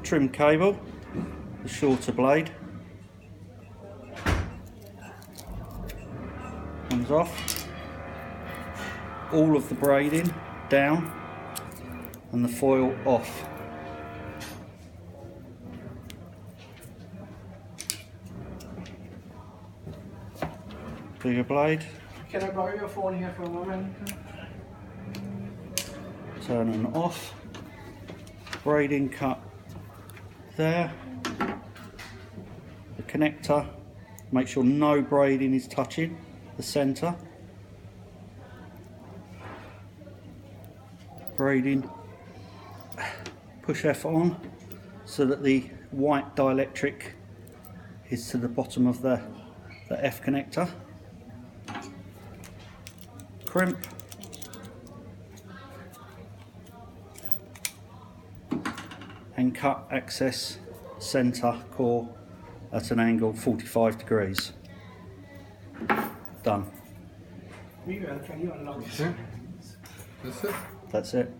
trim cable, the shorter blade comes off, all of the braiding down and the foil off. Bigger blade. Can I borrow your phone here for a moment? Turn and off. Braiding cut there. The connector. Make sure no braiding is touching the centre. Braiding. Push F on so that the white dielectric is to the bottom of the F connector. Crimp. And cut access centre core at an angle 45 degrees. Done. Can you unlock this? That's it. That's it.